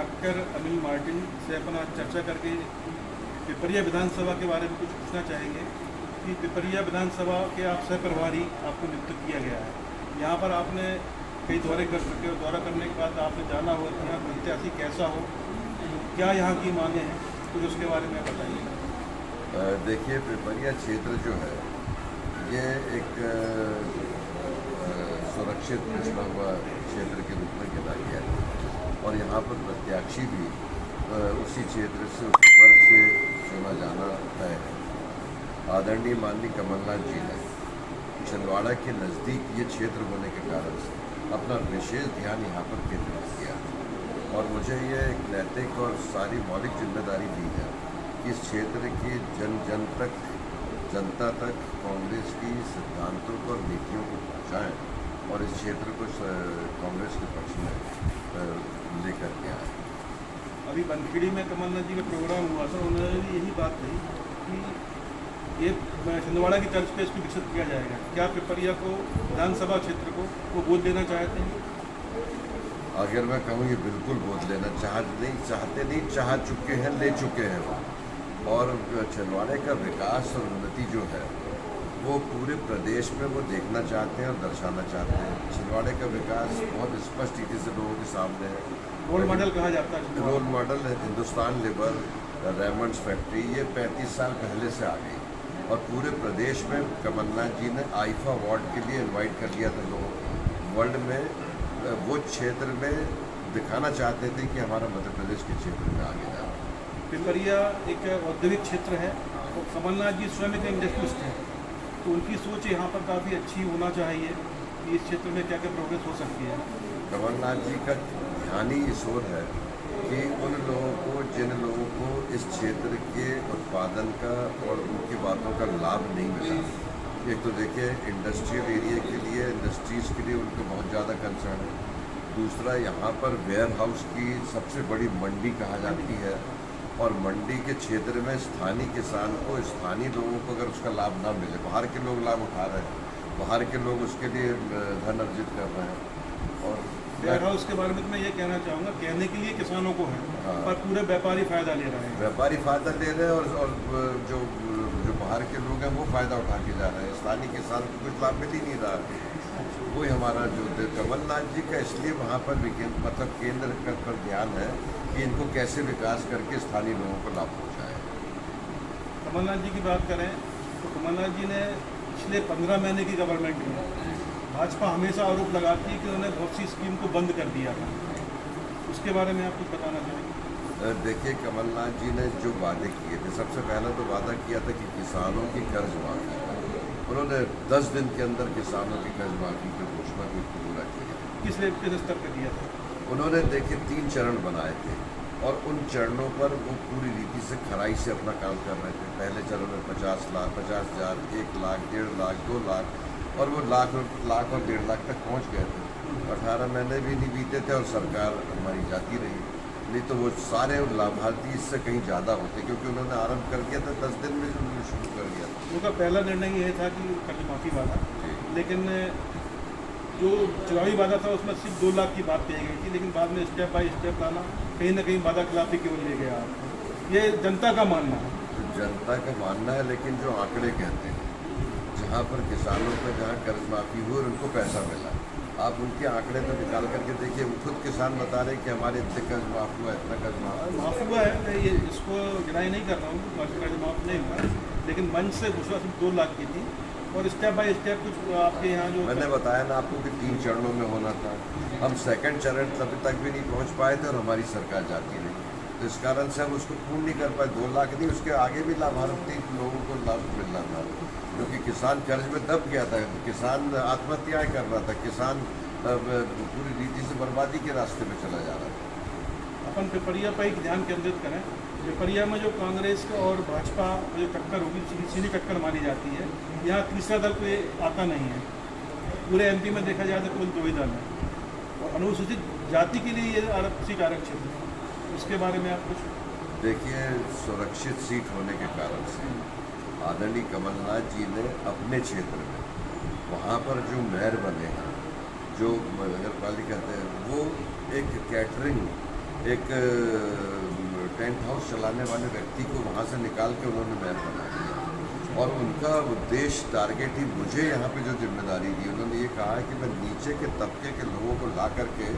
Doctor Anil Martin से अपना चर्चा करके पिपरिया विधानसभा के बारे में कुछ पूछना चाहेंगे कि पिपरिया विधानसभा के आप सह प्रभारी आपको नियुक्त किया गया है। यहाँ पर आपने कई दौरे कर चुके हो, दौरा करने के बाद आपने जाना हो कि यहाँ प्रत्याशी कैसा हो, क्या यहाँ की मांगे हैं, कुछ उसके बारे में बताइए। देखिए, पिपरिया क्षेत्र जो है ये एक सुरक्षित पिछड़ा हुआ क्षेत्र के रूप में गिना गया है और यहाँ पर प्रत्याशी भी उसी क्षेत्र से उसी वर्ष से चुना जाना तय है। आदरणीय माननीय कमलनाथ जी ने छिंदवाड़ा के नज़दीक ये क्षेत्र होने के कारण से अपना विशेष ध्यान यहाँ पर केंद्रित किया और मुझे ये एक नैतिक और सारी मौलिक जिम्मेदारी दी है कि इस क्षेत्र की जनता तक कांग्रेस की सिद्धांतों को और नीतियों को पहुँचाएँ और इस क्षेत्र को कांग्रेस के पक्ष में लेकर के आए। अभी बनखेड़ी में कमलनाथ जी का प्रोग्राम हुआ था, उन्होंने भी यही बात कही कि ये छिंदवाड़ा की तर्ज पे इसको विकसित किया जाएगा। क्या पिपरिया को विधानसभा क्षेत्र को वो गोद लेना चाहते हैं? अगर मैं कहूँ ये बिल्कुल गोद लेना चाहते नहीं, चाह चुके हैं, ले चुके हैं वो। और छिंदवाड़े का विकास और उन्नति जो है वो पूरे प्रदेश में वो देखना चाहते हैं और दर्शाना चाहते हैं। छिंदवाड़े का विकास बहुत स्पष्ट रीति से लोगों के सामने है। रोल मॉडल कहा जाता है। रोल मॉडल हिंदुस्तान लेबर, रेमंड्स फैक्ट्री, ये 35 साल पहले से आ गई और पूरे प्रदेश में कमलनाथ जी ने आईफा अवार्ड के लिए इनवाइट कर लिया था लोगों को। वर्ल्ड में वो क्षेत्र में दिखाना चाहते थे कि हमारा मध्य प्रदेश के क्षेत्र में आगे जाए। पिपरिया एक औद्योगिक क्षेत्र है और कमलनाथ जी स्वयं एक इंडस्ट्रियलिस्ट हैं, तो उनकी सोच यहाँ पर काफ़ी अच्छी होना चाहिए कि इस क्षेत्र में क्या क्या प्रोग्रेस हो सकती है। कमलनाथ जी का ध्यान ही इस ओर है कि उन लोगों को, जिन लोगों को इस क्षेत्र के उत्पादन का और उनकी बातों का लाभ नहीं मिला। एक तो देखिए, इंडस्ट्रियल एरिया के लिए, इंडस्ट्रीज़ के लिए उनको बहुत ज़्यादा कंसर्न है। दूसरा, यहाँ पर वेयर हाउस की सबसे बड़ी मंडी कहा जाती है और मंडी के क्षेत्र में स्थानीय किसान को, स्थानीय लोगों को अगर उसका लाभ ना मिले, बाहर के लोग लाभ उठा रहे हैं, बाहर के लोग उसके लिए धन अर्जित कर रहे हैं। और वेयर हाउस के बारे में मैं ये कहना चाहूँगा, कहने के लिए किसानों को है, पर पूरे व्यापारी फ़ायदा ले रहे हैं। व्यापारी फ़ायदा ले रहे हैं और जो बाहर के लोग हैं वो फ़ायदा उठा के जा रहे हैं। स्थानीय किसान को कुछ लाभ मिल ही नहीं रहा। वही हमारा जो कमलनाथ जी का इसलिए वहाँ पर मतलब केंद्र पर ध्यान है कि इनको कैसे विकास करके स्थानीय लोगों को लाभ पहुँचाए। कमलनाथ जी की बात करें तो कमलनाथ जी ने पिछले 15 महीने की गवर्नमेंट में भाजपा हमेशा आरोप लगाती है कि उन्होंने बहुत सी स्कीम को बंद कर दिया था, उसके बारे में आप कुछ बताना चाहेंगे? देखिए, कमलनाथ जी ने जो वादे किए थे, सबसे पहला तो वादा किया था कि किसानों की कर्ज माफ़ी। उन्होंने 10 दिन के अंदर किसानों की कर्ज माफ़ी की घोषणा को पूरा किया। किस स्तर पर किया था? उन्होंने देखिए 3 चरण बनाए थे और उन चरणों पर वो पूरी रीति से खराई से अपना काम कर रहे थे। पहले चरण में 50 लाख, 50,000, 1 लाख, 1.5 लाख, 2 लाख और वो लाख और 1.5 लाख तक पहुंच गए थे। 18 महीने भी नहीं बीते थे और सरकार हमारी जाती रही। नहीं तो वो सारे लाभार्थी इससे कहीं ज़्यादा होते, क्योंकि उन्होंने आरंभ कर दिया था 10 दिन में उन्होंने शुरू कर दिया था। उनका पहला निर्णय ये था कि कर्ज माफ़ी वाला, लेकिन जो चुनावी वादा था उसमें सिर्फ 2 लाख की बात कही गई थी, लेकिन बाद में स्टेप बाय स्टेप लाना कहीं ना कहीं वादा खिलाफी की ओर ले गया। ये जनता का मानना है। तो जनता का मानना है, लेकिन जो आंकड़े कहते हैं, जहाँ पर किसानों को जहाँ कर्ज माफ़ी हुई और उनको पैसा मिला, आप उनके आंकड़े तो निकाल करके देखिए। खुद किसान बता रहे कि हमारे इतने कर्ज माफ़ हुआ, इतना कर्ज माफ़ हुआ है। मैं ये इसको डिनाई नहीं कर रहा हूँ, कर्ज माफ़ नहीं हुआ, लेकिन मंच से घोषणा सिर्फ 2 लाख की थी और स्टेप बाय स्टेप कुछ आपके यहाँ जो मैंने बताया ना आपको कि 3 चरणों में होना था। हम सेकंड चरण तक भी नहीं पहुँच पाए थे और हमारी सरकार जाती रही, तो इस कारण से हम उसको पूर्ण नहीं कर पाए। 2 लाख नहीं, उसके आगे भी लाभार्थी लोगों को लाभ मिलना था, क्योंकि किसान कर्ज में दब गया था, किसान आत्महत्याएं कर रहा था, किसान पूरी रीति से बर्बादी के रास्ते में चला जा रहा था। अपन पिपरिया पर ही ध्यान केंद्रित करें। पिपरिया में जो कांग्रेस और भाजपा जो टक्कर होगी, सीधी टक्कर मानी जाती है, यहाँ तीसरा दल कोई आता नहीं है। पूरे MP में देखा जाए तो कुल 2 ही दल है और अनुसूचित जाति के लिए ये सीट आरक्षित है, उसके बारे में आप कुछ? देखिए, सुरक्षित सीट होने के कारण से आदरणीय कमलनाथ जी ने अपने क्षेत्र में वहाँ पर जो मेयर बने हैं, जो नगर पालिका कहते हैं, वो एक कैटरिंग एक टेंट हाउस चलाने वाले व्यक्ति को वहाँ से निकाल के उन्होंने मेयर बना दिया। और उनका उद्देश्य टारगेट ही मुझे यहाँ पे जो जिम्मेदारी दी, उन्होंने ये कहा है कि मैं नीचे के तबके के लोगों को ला करके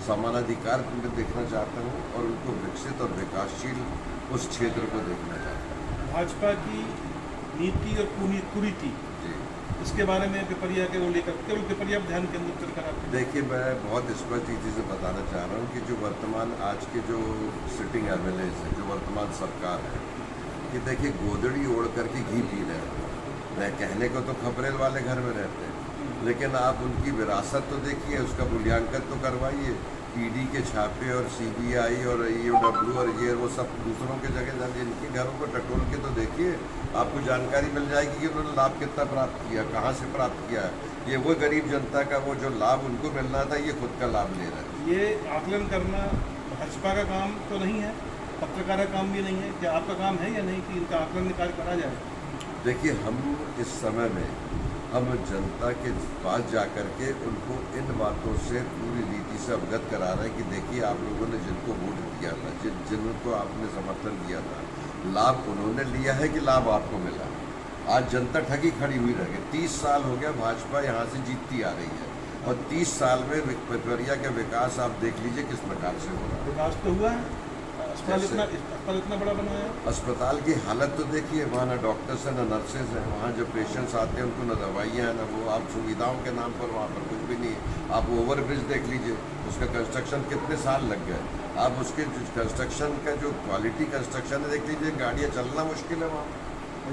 समानाधिकार में देखना चाहता हूँ और उनको विकसित और विकासशील उस क्षेत्र को देखना चाहता हूँ। भाजपा की नीति और कुरीति, जी इसके बारे में पिपरिया के वो लेकर केवल पिपरिया पर ध्यान केंद्रित कर आप देखिए, मैं बहुत स्पष्ट चीज़ से बताना चाह रहा हूँ कि जो वर्तमान आज के जो सिटिंग एमएलए हैं, जो वर्तमान सरकार है, कि देखिए गोदड़ी ओढ़ करके घी पी रहे हैं। मैं कहने को तो खबरेल वाले घर में रहते हैं, लेकिन आप उनकी विरासत तो देखिए, उसका मूल्यांकन तो करवाइए। ईडी के छापे और सीबीआई और ईओडब्ल्यू और ये वो सब दूसरों के जगह जाके इनके घरों को टटोल के तो देखिए, आपको जानकारी मिल जाएगी कि उन्होंने लाभ कितना प्राप्त किया, कहाँ से प्राप्त किया। ये वो गरीब जनता का वो जो लाभ उनको मिलना था, ये खुद का लाभ ले रहे हैं। ये आकलन करना भाजपा का काम तो नहीं है, पत्रकार का काम भी नहीं है। क्या आपका काम है या नहीं कि इनका आकलन निकाल करा जाए? देखिए, हम इस समय में हम जनता के पास जा कर के उनको इन बातों से पूरी रीति से अवगत करा रहे हैं कि देखिए, आप लोगों ने जिनको वोट दिया था, जिनको आपने समर्थन दिया था, लाभ उन्होंने लिया है कि लाभ आपको मिला। आज जनता ठगी खड़ी हुई रह गई। 30 साल हो गया भाजपा यहाँ से जीतती आ रही है और 30 साल में पिपरिया का विकास आप देख लीजिए किस प्रकार से हो रहा है। विकास तो हुआ है, अस्पताल इतना बड़ा बनाया है। अस्पताल की हालत तो देखिए, वहाँ ना डॉक्टर्स हैं ना नर्सेज हैं। वहाँ जो पेशेंट्स आते हैं उनको ना दवाइयाँ हैं ना वो, आप सुविधाओं के नाम पर वहाँ पर कुछ भी नहीं है। आप ओवर ब्रिज देख लीजिए, उसका कंस्ट्रक्शन कितने साल लग गए। आप उसके कंस्ट्रक्शन का जो क्वालिटी कंस्ट्रक्शन है देख लीजिए, गाड़ियाँ चलना मुश्किल है वहाँ।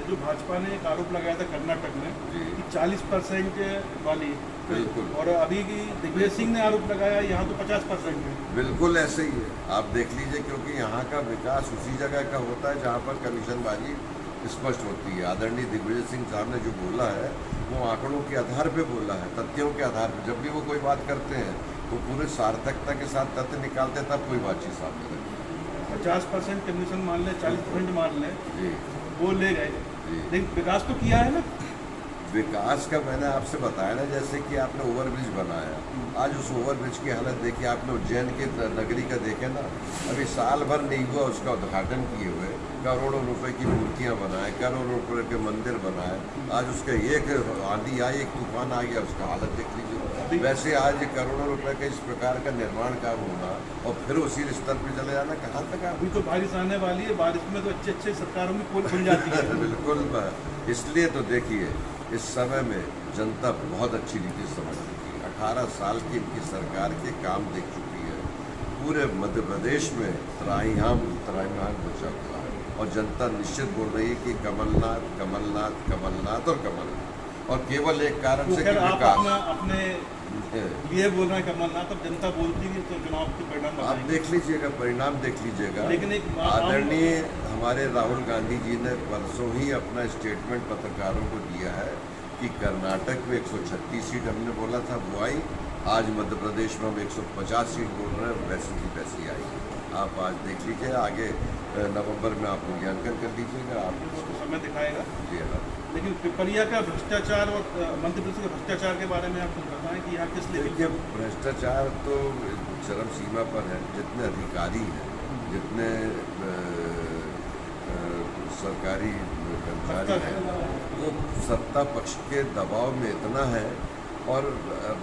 जो भाजपा ने एक आरोप लगाया था कर्नाटक में कि 40% वाली, बिल्कुल, और अभी की दिग्विजय सिंह ने आरोप लगाया यहाँ तो 50% है। बिल्कुल ऐसे ही है। आप देख लीजिए, क्योंकि यहाँ का विकास उसी जगह का होता है जहाँ पर कमीशनबाजी स्पष्ट होती है। आदरणीय दिग्विजय सिंह साहब ने जो बोला है वो आंकड़ों के आधार पे बोला है, तथ्यों के आधार पे। जब भी वो कोई बात करते हैं तो पूरे सार्थकता के साथ तथ्य निकालते हैं, तब कोई बातचीत सामने रखती है। 50% कमीशन मान लें, 40% मान लें, जी वो ले गए, जी। लेकिन विकास तो किया है ना। विकास का मैंने आपसे बताया ना, जैसे कि आपने ओवरब्रिज बनाया, आज उस ओवरब्रिज की हालत देखिए। आपने उज्जैन के नगरी का देखे ना, अभी साल भर नहीं हुआ उसका उद्घाटन किए हुए, करोड़ों रुपए की मूर्तियां बनाए, करोड़ों रुपए के मंदिर बनाए। आज उसका एक आंधी आई, एक तूफान आ गया, उसका हालत देख लीजिए। वैसे आज करोड़ों रुपए का इस प्रकार का निर्माण काम होना और फिर उसी स्तर पर चले जाना, कहाँ तक? अभी तो बारिश आने वाली है, बारिश में तो अच्छे अच्छे सरकारों में पोल खुल जाती है। बिल्कुल, इसलिए तो देखिए, इस समय में जनता बहुत अच्छी रीति से समझ चुकी है। 18 साल की इनकी सरकार के काम देख चुकी है। पूरे मध्य प्रदेश में त्राहिमाम बचा हुआ है और जनता निश्चित बोल रही है कि कमलनाथ, कमलनाथ, कमलनाथ और कमलनाथ। और केवल एक कारण से कि विकास। अपने लिए बोल रहे हैं कमलनाथ, अब जनता बोलती है तो चुनाव के परिणाम आप देख लीजिएगा, परिणाम देख लीजिएगा। लेकिन एक आदरणीय हमारे राहुल गांधी जी ने परसों ही अपना स्टेटमेंट पत्रकारों को दिया है कि कर्नाटक में 136 सीट हमने बोला था वो आई। आज मध्य प्रदेश में हम 150 सीट बोल रहे हैं, वैसी की वैसी आई। आप आज देख लीजिए, आगे नवंबर में आप मूल्यांकन कर लीजिएगा, आप उसको समय दिखाएगा। जी हाँ। लेकिन पिपरिया का भ्रष्टाचार और मध्य प्रदेश के भ्रष्टाचार के बारे में आप कुछ बताएं कि यहाँ किस लिए? देखिए, भ्रष्टाचार तो चरम सीमा पर है। जितने अधिकारी हैं, जितने सरकारी कर्मचारी हैं, वो सत्ता पक्ष के दबाव में इतना है। और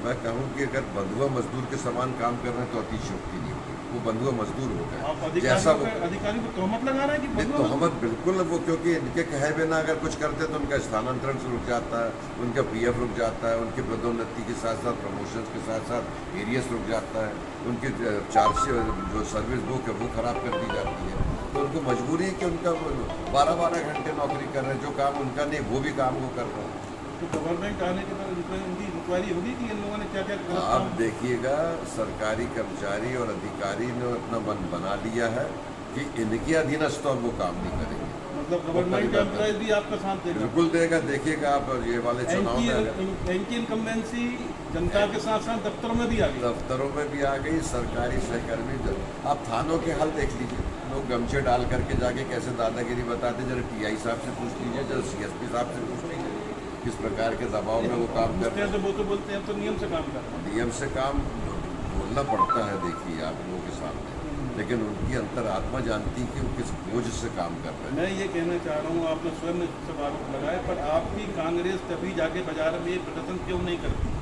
मैं कहूँ कि अगर बंधुआ मजदूर के समान काम कर रहे हैं तो अतिशयोक्ति नहीं होगी। वो बंधुआ मजदूर हो गए। जैसा वो अधिकारी को तोहमत लगा रहा है कि तोहमत बिल्कुल वो, क्योंकि इनके कहे बिना अगर कुछ करते तो उनका स्थानांतरण से रुक जाता है, उनका पीएफ रुक जाता है, उनकी पदोन्नति के साथ साथ प्रमोशंस के साथ साथ एरियस रुक जाता है, उनकी चार्ज जो सर्विस बुक है वो खराब कर दी जाती है। तो उनको मजबूरी है कि उनका 12-12 घंटे नौकरी कर रहे हैं, जो काम उनका नहीं वो भी काम वो कर रहे हैं। तो गवर्नमेंट आने के बाद उनकी इंक्वायरी होगी कि इन लोगों ने क्या क्या गलत आप काम? देखिएगा, सरकारी कर्मचारी और अधिकारी ने अपना मन बना लिया है कि इनके अधीनस्थ तो अब वो काम नहीं करेंगे। मतलब गवर्नमेंट का एम्प्लॉयज भी आपका साथ देगा? बिल्कुल देगा। देखिएगा आप ये वाले चुनाव में इनकी इनकम्बेंसी जनता के साथ साथ दफ्तरों में भी आ गई। दफ्तरों में भी आ गई। सरकारी सहकर्मी, आप थानों के हाल देख लीजिए, लोग गमछे डाल करके जाके कैसे दादागिरी बताते। जरा टीआई साहब से पूछ लीजिए, जरा सीएसपी साहब से पूछ लीजिए किस प्रकार के दबाव में वो काम करते हैं। तो वो तो बोलते हैं तो नियम से काम कर रहे हैं। नियम से काम बोलना पड़ता है। देखिए, आप लोगों के सामने लेकिन उनकी अंतरात्मा जानती है कि वो किस बोझ से काम कर रहे हैं। मैं ये कहना चाह रहा हूँ, आपने स्वयं ने सब आरोप लगाए, पर आपकी कांग्रेस कभी जाके बाजार में ये प्रदर्शन क्यों नहीं करती?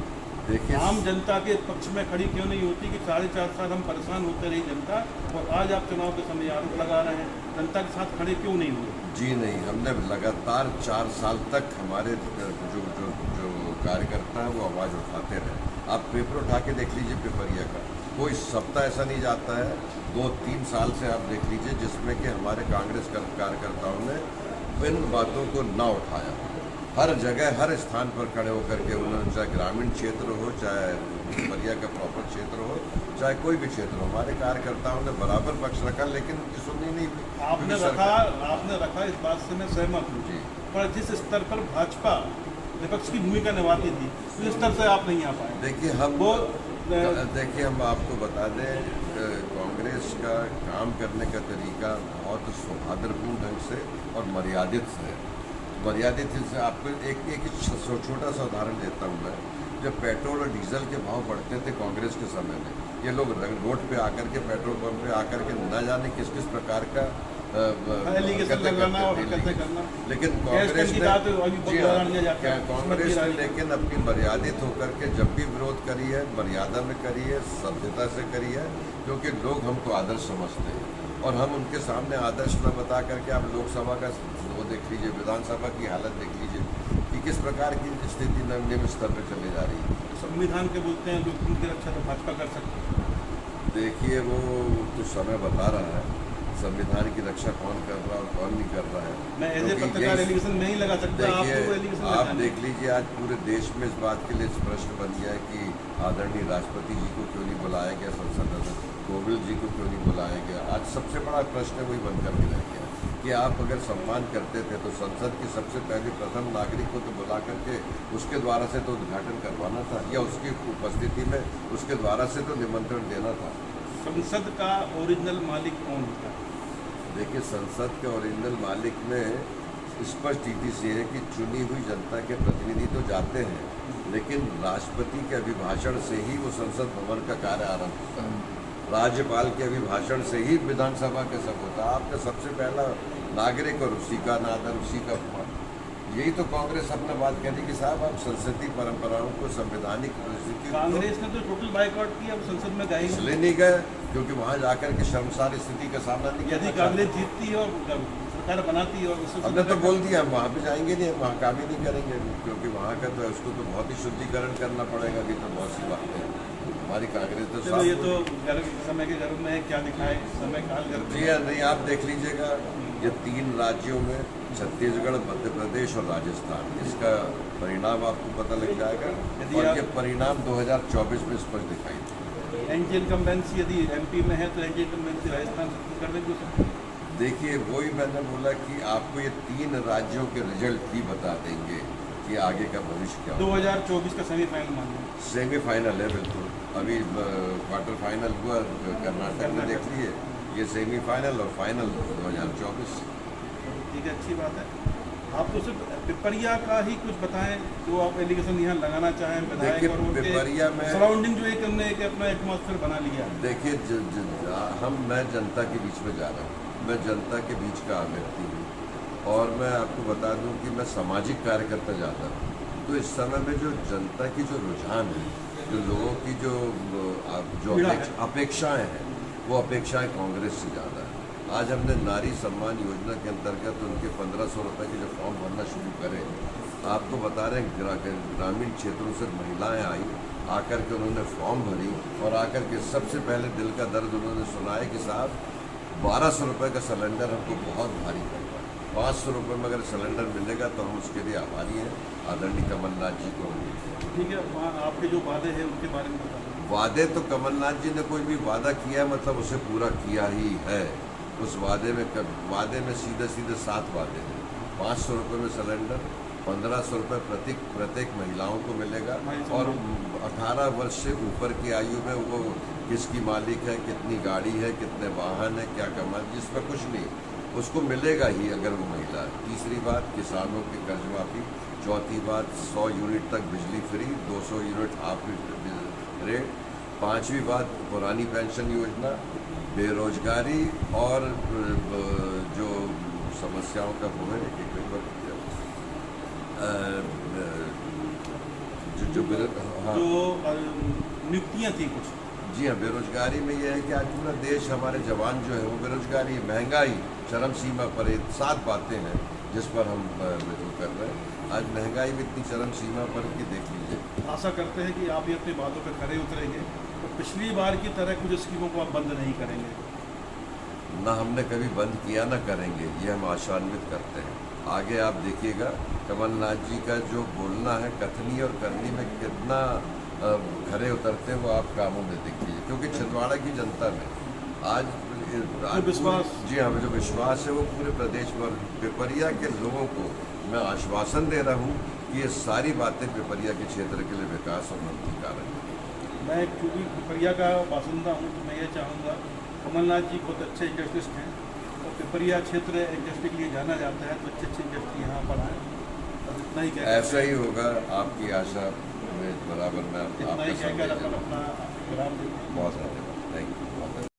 देखिए आम जनता के पक्ष में खड़ी क्यों नहीं होती कि 4.5 साल हम परेशान होते रही जनता, और आज आप चुनाव के समय आरोप लगा रहे हैं, जनता के साथ खड़े क्यों नहीं हुए? जी नहीं, हमने लगातार 4 साल तक हमारे जो जो जो कार्यकर्ता हैं वो आवाज़ उठाते रहे। आप पेपर उठा के देख लीजिए पेपरिया का, कोई सप्ताह ऐसा नहीं जाता है 2-3 साल से आप देख लीजिए जिसमें कि हमारे कांग्रेस कार्यकर्ताओं ने इन बातों को ना उठाया। हर जगह हर स्थान पर खड़े होकर के उन्होंने, चाहे ग्रामीण क्षेत्र हो, चाहे पिपरिया का प्रॉपर क्षेत्र हो, चाहे कोई भी क्षेत्र हो, हमारे कार्यकर्ताओं ने बराबर पक्ष रखा, लेकिन उनकी सुननी नहीं हुई। आपने रखा इस बात से मैं सहमत हूँ जी, पर जिस स्तर पर भाजपा विपक्ष की भूमिका निभाती थी उस स्तर से आप नहीं आ पाए। देखिए हम आपको बता दें, कांग्रेस का काम करने का तरीका बहुत सौहार्दपूर्ण ढंग से और मर्यादित है। मर्यादित से आपको एक छोटा सा उदाहरण देता हूँ मैं। जब पेट्रोल और डीजल के भाव बढ़ते थे कांग्रेस के समय में, ये लोग रोड पे आकर के, पेट्रोल पंप पे आकर के न जाने किस किस प्रकार का लेकिन कांग्रेस ने लेकिन अपनी मर्यादित होकर के जब भी विरोध करी है, मर्यादा में करी है, सभ्यता से करी है, क्योंकि लोग हमको आदर्श समझते हैं और हम उनके सामने आदर्श न बता करके, आप लोकसभा का वो देख लीजिए, विधानसभा की हालत देख लीजिए कि किस प्रकार की स्थिति निम्न स्तर पर चले जा रही है। संविधान के बोलते हैं लोग, उनकी रक्षा तो भाजपा कर सकते हैं। देखिए वो तो समय बता रहा है संविधान की रक्षा कौन कर रहा है और कौन नहीं कर रहा है। मैं ऐसे पत्रकार एलिगेशन नहीं लगा सकता। आप देख लीजिए, आज पूरे देश में इस बात के लिए प्रश्न बन गया है कि आदरणीय राष्ट्रपति जी को क्यों नहीं बुलाया गया, संसद में कोविंद जी को क्यों नहीं बुलाया गया। आज सबसे बड़ा प्रश्न वही बनकर के रह गया कि आप अगर सम्मान करते थे तो संसद की सबसे पहले प्रथम नागरिक को तो बुला करके उसके द्वारा से तो उद्घाटन करवाना था, या उसकी उपस्थिति में उसके द्वारा से तो निमंत्रण देना था। संसद का ओरिजिनल मालिक कौन होता है? देखिए, संसद के ओरिजिनल मालिक में स्पष्ट रीति से है कि चुनी हुई जनता के प्रतिनिधि तो जाते हैं, लेकिन राष्ट्रपति के अभिभाषण से ही वो संसद भवन का कार्य आरंभ होता है। राज्यपाल के अभिभाषण से ही विधानसभा का सब होता है। आपका सबसे पहला नागरिक और उसी का नादर, उसी का अपमान। यही तो कांग्रेस अपना बात कहती कि साहब आप संसदीय परंपराओं को, संवैधानिक परिस्थिति। कांग्रेस ने तो टोटल बाइकआउट किया, अब संसद में गए इसलिए नहीं गए क्योंकि वहाँ जाकर के शर्मसार स्थिति का सामना नहीं किया। यदि कांग्रेस जीतती है और सरकार बनाती है और हमने तो बोल दिया हम वहाँ पे जाएंगे नहीं, वहाँ काम ही नहीं करेंगे, क्योंकि वहाँ का तो उसको तो बहुत ही शुद्धिकरण करना पड़ेगा। अभी तो बहुत सी बात है हमारी कांग्रेस तो ये तो समय के गर्भ में क्या दिखाए, समय काल गर्भ। जी नहीं, आप देख लीजिएगा ये 3 राज्यों में, छत्तीसगढ़, मध्य प्रदेश और राजस्थान, इसका परिणाम आपको पता लग जाएगा और ये परिणाम 2024 में स्पष्ट दिखाई देगा। एंटी इनकम्बेंसी यदि एमपी में है तो एंटी इनकम्बेंसी राजस्थान कर देंगे। देखिए वही मैंने बोला कि आपको ये 3 राज्यों के रिजल्ट भी बता देंगे कि आगे का भविष्य क्या। 2024 का सेमीफाइनल मान लो। सेमीफाइनल है बिल्कुल, अभी क्वार्टर फाइनल हुआ कर्नाटक में, देख लिए ये सेमीफाइनल और फाइनल 2024। ठीक है, अच्छी बात है। आप तो सिर्फ पिपरिया का ही कुछ बताएं जो आप एलिगेशन यहाँ लगाना चाहें विधायक और उनके पिपरिया में सराउंडिंग जो एक हमने एक अपना एटमॉस्फेयर बना लिया। देखिए मैं जनता के बीच में जा रहा हूँ, मैं जनता के बीच का व्यक्ति हूँ और मैं आपको बता दूँ कि मैं सामाजिक कार्यकर्ता जाता हूँ। तो इस समय में जो जनता की जो रुझान है, जो लोगों की जो अपेक्षाएँ हैं, वो अपेक्षाएँ कांग्रेस से ज़्यादा है। आज हमने नारी सम्मान योजना के अंतर्गत उनके 1500 रुपये के जो फॉर्म भरना शुरू करें, आपको बता रहे हैं ग्रामीण क्षेत्रों से महिलाएं आई, आकर के उन्होंने फॉर्म भरी और आकर के सबसे पहले दिल का दर्द उन्होंने सुनाया कि साहब 1200 रुपये का सिलेंडर हमको बहुत भारी पड़ेगा, 500 रुपये में अगर सिलेंडर मिलेगा तो हम उसके लिए आभारी हैं आदरणीय कमलनाथ जी को। ठीक है, आपके जो वादे हैं उनके बारे में बता दें। वादे तो कमलनाथ जी ने कोई भी वादा किया है मतलब उसे पूरा किया ही है। उस वादे में सीधे 7 वादे हैं। 500 रुपये में सिलेंडर, 1500 रुपये प्रत्येक महिलाओं को मिलेगा और 18 वर्ष से ऊपर की आयु में वो किसकी मालिक है, कितनी गाड़ी है, कितने वाहन है, क्या कमाल, जिसमें कुछ नहीं उसको मिलेगा ही अगर वो महिला। तीसरी बात, किसानों की कर्ज माफ़ी। चौथी बात, 100 यूनिट तक बिजली फ्री, 200 यूनिट हाफ रेट। 5वीं बात, पुरानी पेंशन योजना। बेरोजगारी और जो समस्याओं का वो है एक हाँ जो नियुक्तियाँ थी कुछ, जी हाँ, बेरोजगारी में ये है कि आज पूरा देश, हमारे जवान जो है वो बेरोजगारी, महंगाई चरम सीमा पर, ये 7 बातें हैं जिस पर हम वो कर रहे हैं। आज महंगाई भी इतनी चरम सीमा पर कि देख लीजिए। आशा करते हैं कि आप ये अपनी बातों पर खरे उतरेंगे और पिछली बार की तरह कुछ स्कीमों को आप बंद नहीं करेंगे। ना हमने कभी बंद किया, ना करेंगे, ये हम आशान्वित करते हैं। आगे आप देखिएगा कमलनाथ जी का जो बोलना है, कथनी और करनी में कितना खरे उतरते हैं, वो आप कामों में देखिए। क्योंकि छिंदवाड़ा की जनता में आज विश्वास, जी हाँ, जो विश्वास है वो पूरे प्रदेश में, पिपरिया के लोगों को मैं आश्वासन दे रहा हूँ कि ये सारी बातें पिपरिया के क्षेत्र के लिए विकास और उन्नति कारक हैं। मैं क्योंकि पिपरिया का बासिंदा हूँ तो मैं ये चाहूँगा, कमलनाथ जी बहुत अच्छे इंडस्ट्रिस्ट हैं और पिपरिया क्षेत्र इंडस्ट्री के लिए जाना जाता है, तो अच्छी इंडस्ट्री यहाँ पर आए और इतना ही कहकर, ऐसा ही होगा, आपकी आशा में बराबर मैं इतना ही कहकर अपना विराम देते हैं। बहुत धन्यवाद, थैंक यू।